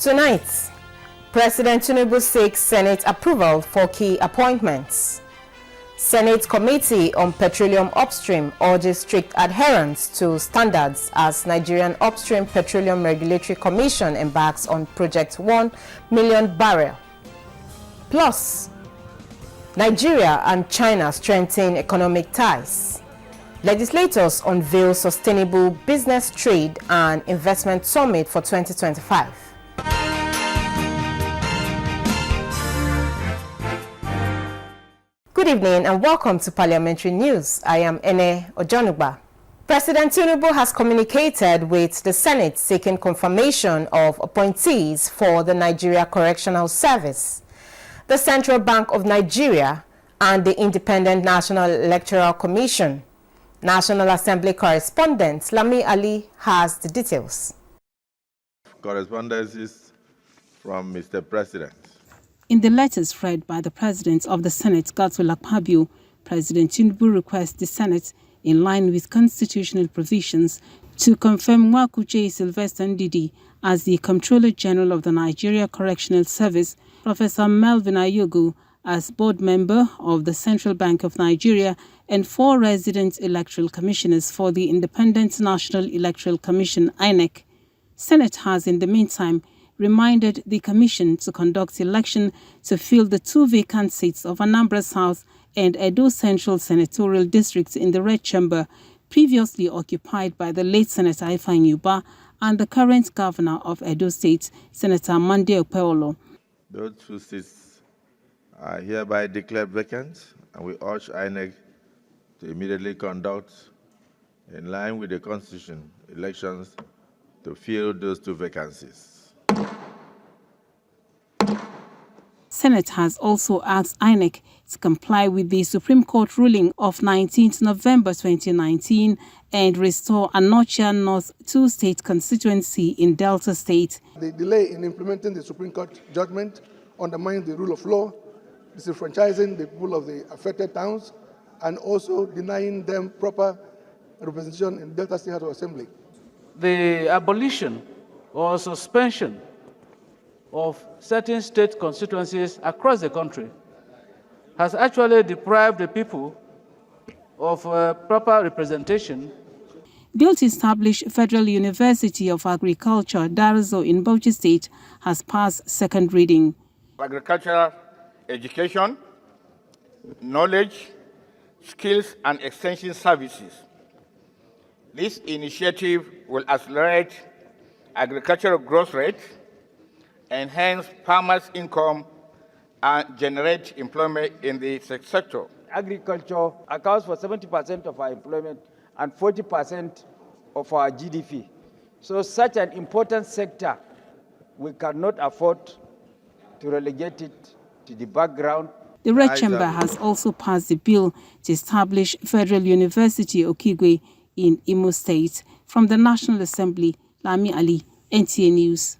Tonight, President Tinubu seeks Senate approval for key appointments. Senate Committee on Petroleum Upstream urges strict adherence to standards as Nigerian Upstream Petroleum Regulatory Commission embarks on Project 1 million barrel. Plus, Nigeria and China strengthen economic ties. Legislators unveil Sustainable Business Trade and Investment Summit for 2025. Good evening and welcome to Parliamentary News. I am Ene Ojonugba. President Tinubu has communicated with the Senate seeking confirmation of appointees for the Nigeria Correctional Service, the Central Bank of Nigeria, and the Independent National Electoral Commission. National Assembly correspondent Lami Ali has the details. Correspondences from Mr. President. In the letters read by the President of the Senate, Godswill Akpabio, President Tinubu requests the Senate, in line with constitutional provisions, to confirm Nwakuche Sylvester Ndidi as the Comptroller General of the Nigeria Correctional Service, Professor Melvin Ayogu as board member of the Central Bank of Nigeria, and 4 resident electoral commissioners for the Independent National Electoral Commission, INEC. Senate has, in the meantime, reminded the Commission to conduct election to fill the 2 vacant seats of Anambra South and Edo Central senatorial districts in the Red Chamber, previously occupied by the late Senator Ifeanyi Ubah and the current governor of Edo State, Senator Monday Okpebholo. Those 2 seats are hereby declared vacant, and we urge INEC to immediately conduct, in line with the Constitution, elections to fill those 2 vacancies. Senate has also asked INEC to comply with the Supreme Court ruling of 19th November 2019 and restore Anocha North 2-state constituency in Delta State. The delay in implementing the Supreme Court judgment undermines the rule of law, disenfranchising the people of the affected towns, and also denying them proper representation in Delta State House of Assembly. The abolition or suspension of certain state constituencies across the country has actually deprived the people of proper representation. Bill to establish Federal University of Agriculture, Darazo in Bauchi State, has passed second reading. Agricultural education, knowledge, skills and extension services. This initiative will accelerate agricultural growth rate, enhance farmers' income, and generate employment in the sector. Agriculture accounts for 70% of our employment and 40% of our GDP. So such an important sector, we cannot afford to relegate it to the background. The Red Chamber has also passed the bill to establish Federal University Okigwe in Imo State. From the National Assembly, Lami Ali, NTA News.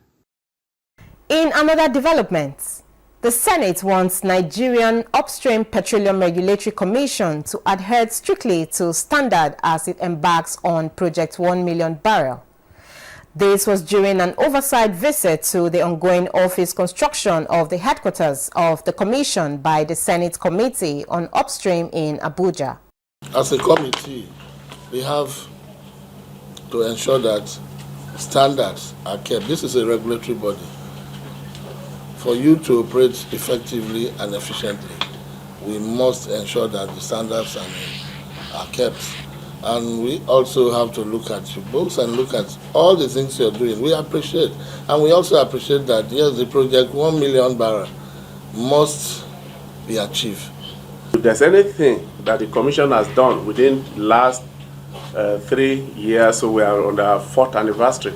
In another development, the Senate wants Nigerian Upstream Petroleum Regulatory Commission to adhere strictly to standard as it embarks on Project 1 million barrel. This was during an oversight visit to the ongoing office construction of the headquarters of the Commission by the Senate Committee on Upstream in Abuja. As a committee, we have to ensure that standards are kept. This is a regulatory body. For you to operate effectively and efficiently, we must ensure that the standards are kept. And we also have to look at your books and look at all the things you're doing. We appreciate. And we also appreciate that, yes, the project 1 million barrel must be achieved. If there's anything that the Commission has done within the last 3 years, so we are on our 4th anniversary,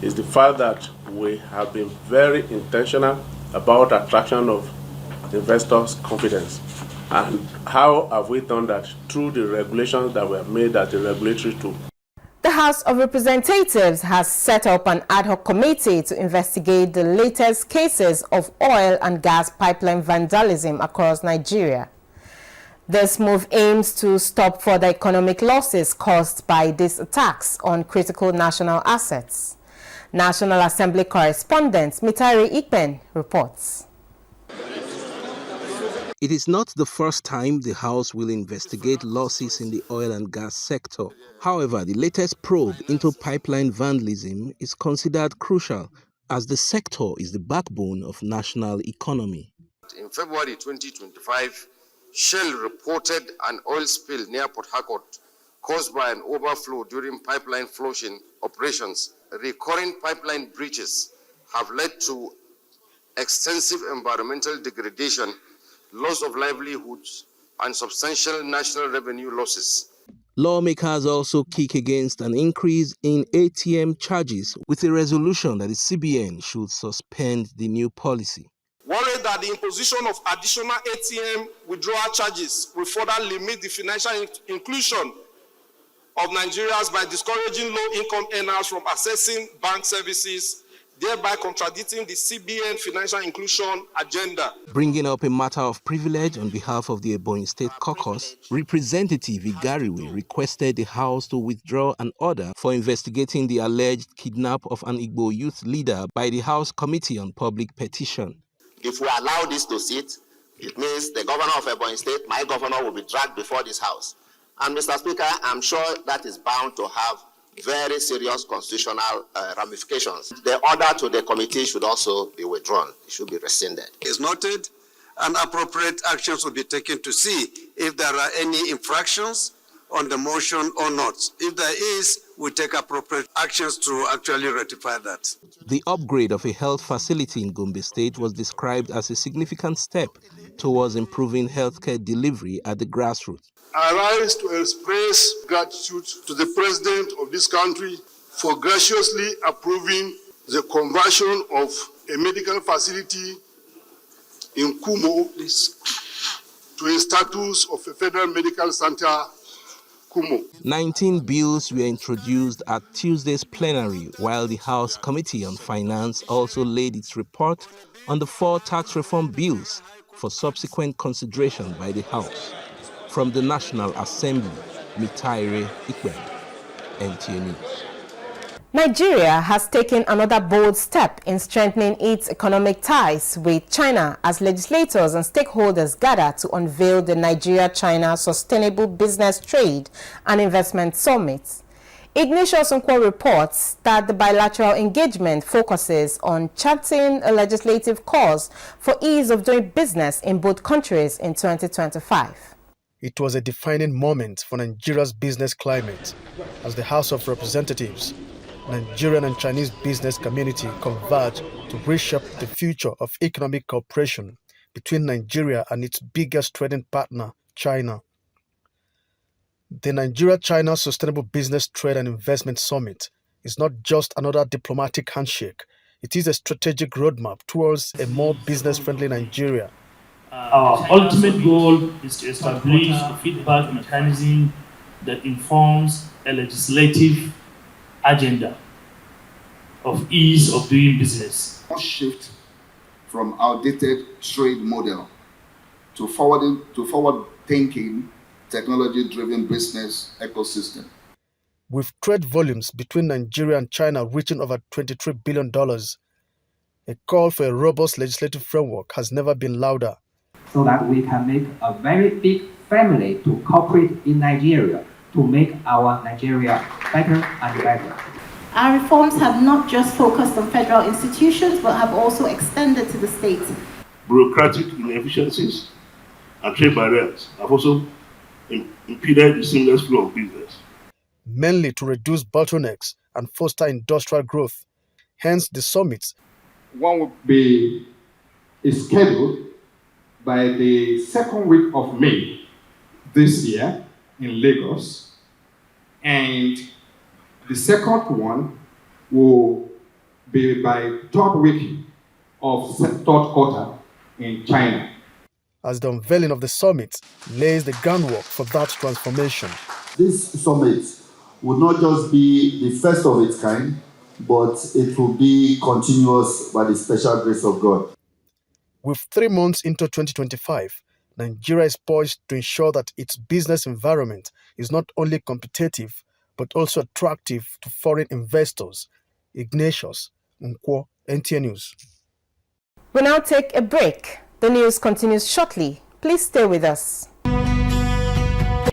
is the fact that we have been very intentional about attraction of investors' confidence. And how have we done that? Through the regulations that were made at the regulatory tool. The House of Representatives has set up an ad hoc committee to investigate the latest cases of oil and gas pipeline vandalism across Nigeria. This move aims to stop further economic losses caused by these attacks on critical national assets. National Assembly correspondent Mitari Ikpen reports. It is not the first time the House will investigate losses in the oil and gas sector. However, the latest probe into pipeline vandalism is considered crucial as the sector is the backbone of national economy. In February 2025, Shell reported an oil spill near Port Harcourt caused by an overflow during pipeline flushing operations. Recurring pipeline breaches have led to extensive environmental degradation, loss of livelihoods, and substantial national revenue losses. Lawmakers also kick against an increase in ATM charges with a resolution that the CBN should suspend the new policy. Worried that the imposition of additional ATM withdrawal charges will further limit the financial inclusion of Nigerians by discouraging low-income earners from accessing bank services, thereby contradicting the CBN financial inclusion agenda. Bringing up a matter of privilege on behalf of the Ebonyi State Caucus, Representative Igariwe requested the House to withdraw an order for investigating the alleged kidnap of an Igbo youth leader by the House Committee on Public Petition. If we allow this to sit, it means the governor of Ebonyi State, my governor, will be dragged before this House. And Mr. Speaker, I'm sure that is bound to have very serious constitutional ramifications. The order to the committee should also be withdrawn. It should be rescinded. Is noted, and appropriate actions will be taken to see if there are any infractions on the motion or not. If there is, we take appropriate actions to actually rectify that. The upgrade of a health facility in Gombe State was described as a significant step towards improving healthcare delivery at the grassroots. I rise to express gratitude to the President of this country for graciously approving the conversion of a medical facility in Kumo to a status of a federal medical center, Kumo. 19 bills were introduced at Tuesday's plenary, while the House Committee on Finance also laid its report on the 4 tax reform bills for subsequent consideration by the House. From the National Assembly, Mitari Ikpen, NTA News. Nigeria has taken another bold step in strengthening its economic ties with China as legislators and stakeholders gather to unveil the Nigeria-China Sustainable Business Trade and Investment Summit. Ignatius Nkwo reports that the bilateral engagement focuses on charting a legislative course for ease of doing business in both countries in 2025. It was a defining moment for Nigeria's business climate as the House of Representatives, Nigerian and Chinese business community converged to reshape the future of economic cooperation between Nigeria and its biggest trading partner, China. The Nigeria-China Sustainable Business Trade and Investment Summit is not just another diplomatic handshake. It is a strategic roadmap towards a more business-friendly Nigeria. Our ultimate goal is to establish a feedback mechanism that informs a legislative agenda of ease of doing business. A shift from outdated trade model to forward-thinking, technology-driven business ecosystem. With trade volumes between Nigeria and China reaching over $23 billion, a call for a robust legislative framework has never been louder. So that we can make a very big family to cooperate in Nigeria to make our Nigeria better and better. Our reforms have not just focused on federal institutions, but have also extended to the states. Bureaucratic inefficiencies and trade barriers have also impeded the seamless flow of business. Mainly to reduce bottlenecks and foster industrial growth. Hence the summit. One will be scheduled by the second week of May this year in Lagos, and the second one will be by third week of third quarter in China. As the unveiling of the summit lays the groundwork for that transformation. This summit would not just be the first of its kind, but it will be continuous by the special grace of God. With 3 months into 2025, Nigeria is poised to ensure that its business environment is not only competitive, but also attractive to foreign investors, Ignatius Nkwo, NTA News. We now take a break. The news continues shortly. Please stay with us.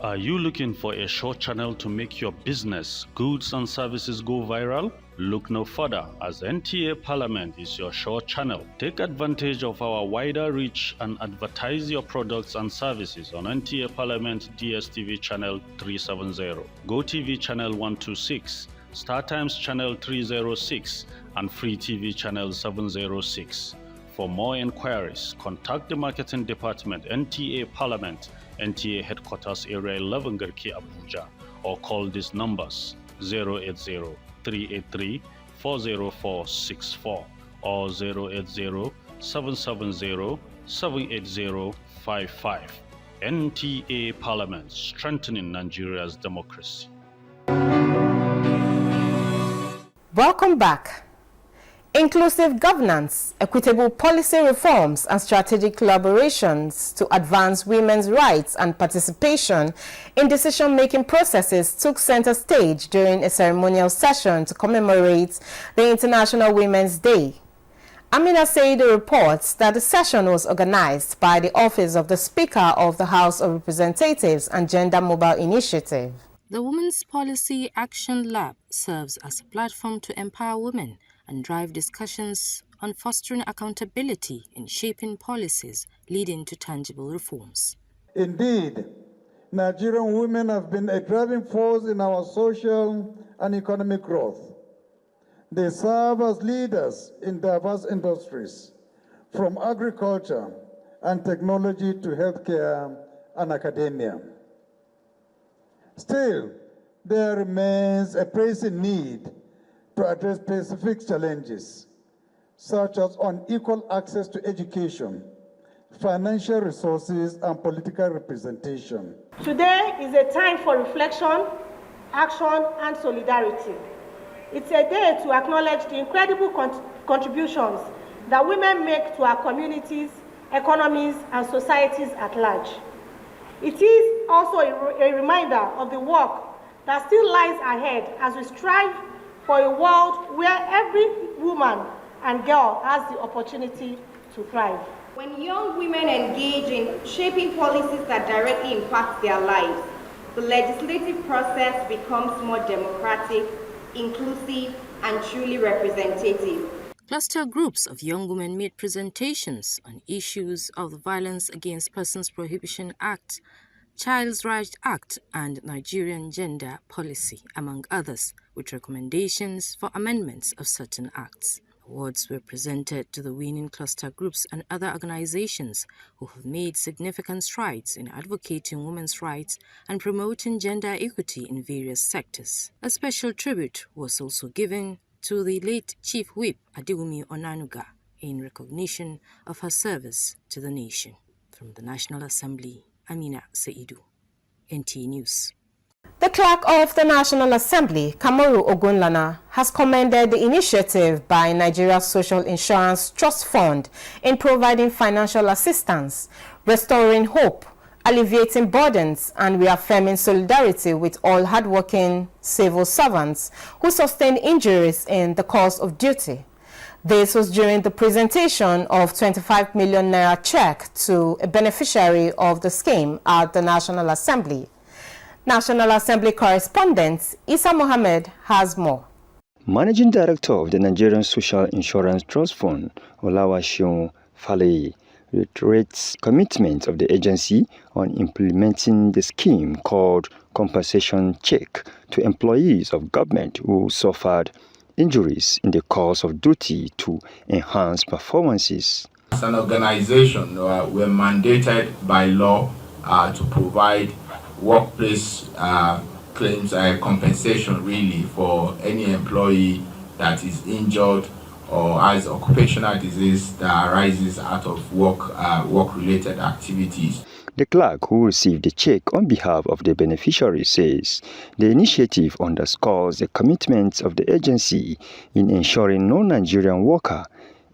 Are you looking for a short channel to make your business, goods and services go viral? Look no further, as NTA Parliament is your short channel. Take advantage of our wider reach and advertise your products and services on NTA Parliament DSTV channel 370, GoTV channel 126, StarTimes channel 306, and Free TV channel 706. For more inquiries, contact the Marketing Department, NTA Parliament, NTA Headquarters Area 11 Garki Abuja, or call these numbers 080-383-40464 or 080-770-78055. NTA Parliament, strengthening Nigeria's democracy. Welcome back. Inclusive governance, equitable policy reforms, and strategic collaborations to advance women's rights and participation in decision-making processes took center stage during a ceremonial session to commemorate the International Women's Day. Amina Seidu reports that the session was organized by the Office of the Speaker of the House of Representatives and Gender Mobile Initiative. The Women's Policy Action Lab serves as a platform to empower women and drive discussions on fostering accountability in shaping policies leading to tangible reforms. Indeed, Nigerian women have been a driving force in our social and economic growth. They serve as leaders in diverse industries, from agriculture and technology to healthcare and academia. Still, there remains a pressing need to address specific challenges, such as unequal access to education, financial resources, and political representation. Today is a time for reflection, action, and solidarity. It's a day to acknowledge the incredible contributions that women make to our communities, economies, and societies at large. It is also a reminder of the work that still lies ahead as we strive for a world where every woman and girl has the opportunity to thrive. When young women engage in shaping policies that directly impact their lives, the legislative process becomes more democratic, inclusive, and truly representative. Cluster groups of young women made presentations on issues of the Violence Against Persons Prohibition Act, Child's Rights Act, and Nigerian Gender Policy, among others, with recommendations for amendments of certain acts. Awards were presented to the winning cluster groups and other organizations who have made significant strides in advocating women's rights and promoting gender equity in various sectors. A special tribute was also given to the late Chief Whip Adewumi Onanuga in recognition of her service to the nation. From the National Assembly, Amina Seidu, NTA News. The clerk of the National Assembly, Kamoru Ogunlana, has commended the initiative by Nigeria's Social Insurance Trust Fund in providing financial assistance, restoring hope, alleviating burdens, and reaffirming solidarity with all hardworking civil servants who sustained injuries in the course of duty. This was during the presentation of 25 million naira check to a beneficiary of the scheme at the National Assembly. National Assembly correspondent Isa Mohammed has more. Managing Director of the Nigerian Social Insurance Trust Fund, Olawashun Falaye, reiterates commitment of the agency on implementing the scheme called compensation check to employees of government who suffered injuries in the course of duty to enhance performances. As an organization, we're mandated by law to provide workplace claims compensation really for any employee that is injured or has occupational disease that arises out of work-related activities. The clerk who received the check on behalf of the beneficiary says the initiative underscores the commitment of the agency in ensuring no Nigerian worker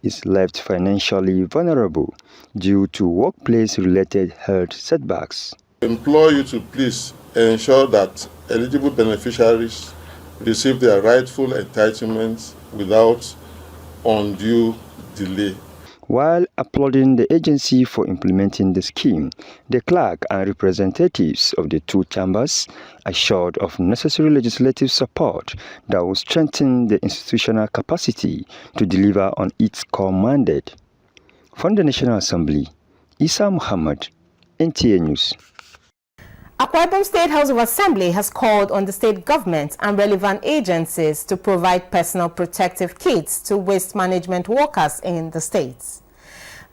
is left financially vulnerable due to workplace-related health setbacks. I implore you to please ensure that eligible beneficiaries receive their rightful entitlements without undue delay. While applauding the agency for implementing the scheme, the clerk and representatives of the two chambers assured of necessary legislative support that will strengthen the institutional capacity to deliver on its core mandate. From the National Assembly, Isa Muhammad, NTA News. Akwa Ibom State House of Assembly has called on the state government and relevant agencies to provide personal protective kits to waste management workers in the states.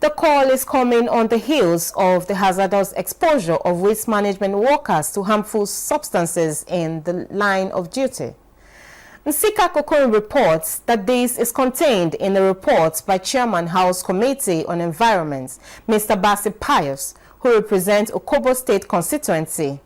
The call is coming on the heels of the hazardous exposure of waste management workers to harmful substances in the line of duty. Nsika Kokoro reports that this is contained in a report by Chairman House Committee on Environment, Mr. Basi Pius, who represents Okobo State constituency.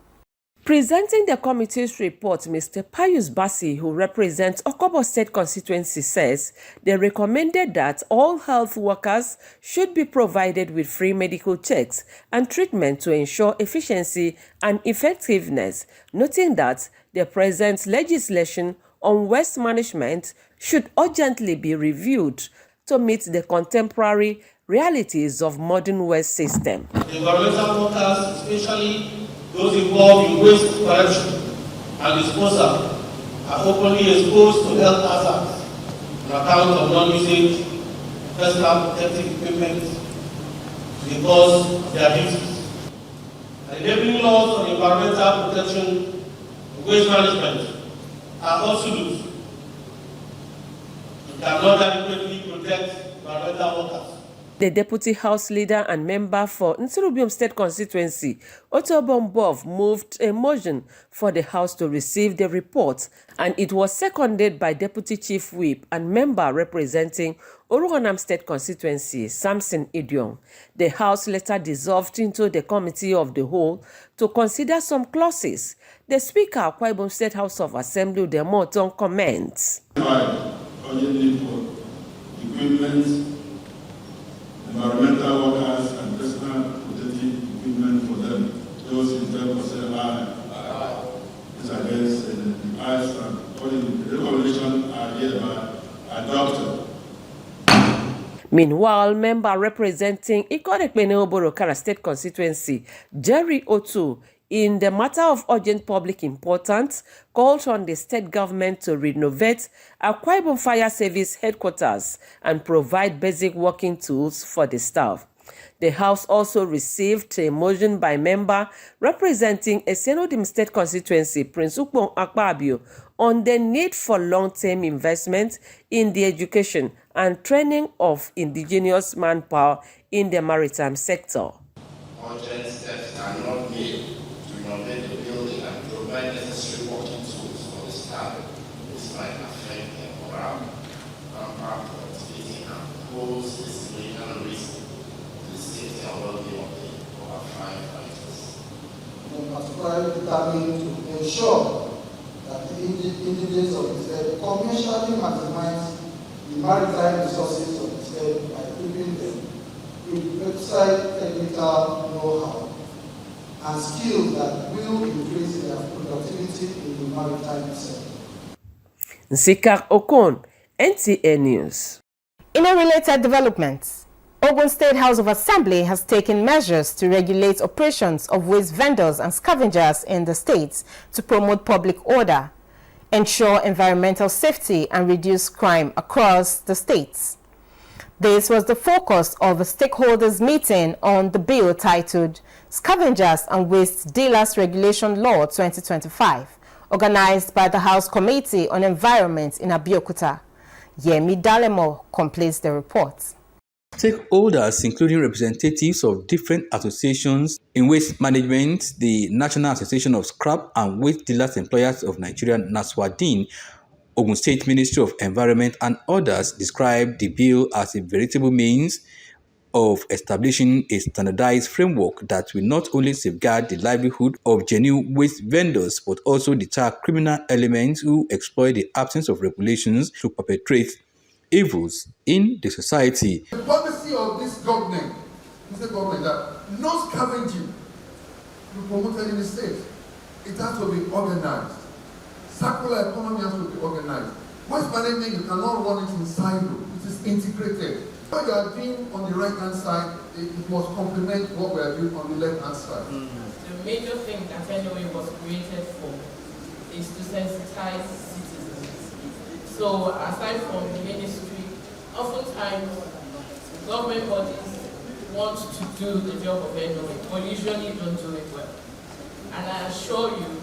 Presenting the committee's report, Mr. Pius Basi, who represents Okobo State constituency, says they recommended that all health workers should be provided with free medical checks and treatment to ensure efficiency and effectiveness, noting that the present legislation on waste management should urgently be reviewed to meet the contemporary realities of modern waste system. The environmental workers, especially those involved in waste collection and disposal, are openly exposed to health hazards on account of non-usage of personal protective equipment because of their duties. The enabling laws on environmental protection and waste management are absolute. We cannot adequately protect environmental workers. The Deputy House Leader and member for Ntirubium State constituency, Otobombov, moved a motion for the House to receive the report, and it was seconded by Deputy Chief Whip and member representing Oroganam State constituency, Samson Idiong. The House later dissolved into the Committee of the Whole to consider some clauses. The Speaker of Akwa Ibom State House of Assembly, Demoton, comments. Environmental workers and personal protective equipment for them. Those in favor say aye. These are against the ayes, and all the recommendations are hereby adopted. Meanwhile, member representing Ikorekpene-Oborokara State constituency, Jerry Otu, in the matter of urgent public importance, called on the state government to renovate Akwa Ibom Fire Service headquarters and provide basic working tools for the staff. The House also received a motion by member representing Esenodim State constituency, Prince Ukpong Akpabio, on the need for long-term investment in the education and training of indigenous manpower in the maritime sector. Urgent steps are not made to renovate the building and provide necessary working tools for the staff. This might affect their morale, manpower productivity, and pose a significant risk to the safety and well-being of the over firefighters. We are particularly determined to ensure that the indigenous of the state commercially maximize the maritime resources of the state by equipping them with website technical know-how and skills that will increase their productivity in the maritime sector. Nsikak Okon, NTA News. In a related development, Ogun State House of Assembly has taken measures to regulate operations of waste vendors and scavengers in the states to promote public order, ensure environmental safety, and reduce crime across the states. This was the focus of a stakeholders meeting on the bill titled Scavengers and Waste Dealers Regulation Law 2025, organized by the House Committee on Environment in Abuja. Yemi Dalemo completes the report. Stakeholders, including representatives of different associations in waste management, the National Association of Scrap and Waste Dealers Employers of Nigeria, NASWADIN, Ogun State Ministry of Environment, and others, described the bill as a veritable means of establishing a standardized framework that will not only safeguard the livelihood of genuine waste vendors, but also deter criminal elements who exploit the absence of regulations to perpetrate evils in the society. The policy of this government, Mr. Government, that no scavenging will be promoted in the state. It has to be organized. Circular economy has to be organized. Waste management, you cannot run it in silo. It is integrated. What you are doing on the right-hand side, it must complement what we are doing on the left-hand side. The major thing that NOA was created for is to sensitize citizens. So aside from the ministry, oftentimes government bodies want to do the job of NOA, but usually don't do it well. And I assure you,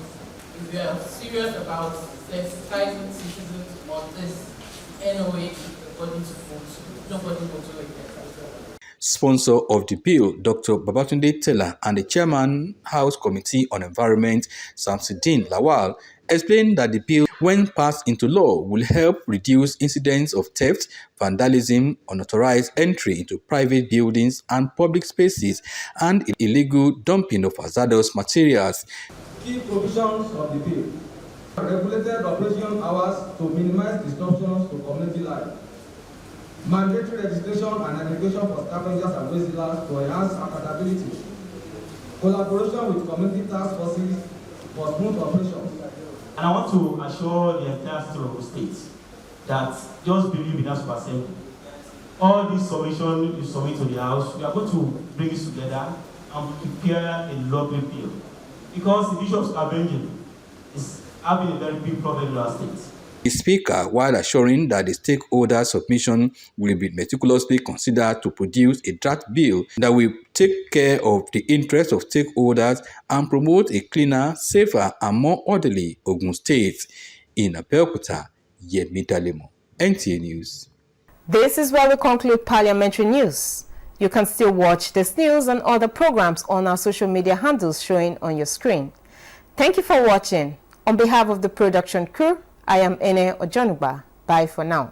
if you are serious about sensitizing citizens on this NOA, nobody will do it better. Sponsor of the bill, Dr. Babatunde Taylor, and the Chairman, House Committee on Environment, Samsudeen Lawal, explained that the bill, when passed into law, will help reduce incidents of theft, vandalism, unauthorized entry into private buildings and public spaces, and illegal dumping of hazardous materials. Key provisions of the bill: regulated operation hours to minimize disruptions to community life, mandatory registration and education for scavengers and waste dealers to enhance accountability, collaboration with community task forces for smooth operations. And I want to assure the entire state of the state that just believe in us for assembly. All these submissions you submit to the House, we are going to bring it together and prepare a lovely bill. Because the issue of scavenging is having a very big problem in our state. The Speaker, while assuring that the stakeholder submission will be meticulously considered to produce a draft bill that will take care of the interests of stakeholders and promote a cleaner, safer, and more orderly Ogun State. In Abeokuta, Yemi Dalemo, NTA News. This is where we conclude Parliamentary News. You can still watch this news and other programs on our social media handles showing on your screen. Thank you for watching. On behalf of the production crew, I am Ene Ojonuba. Bye for now.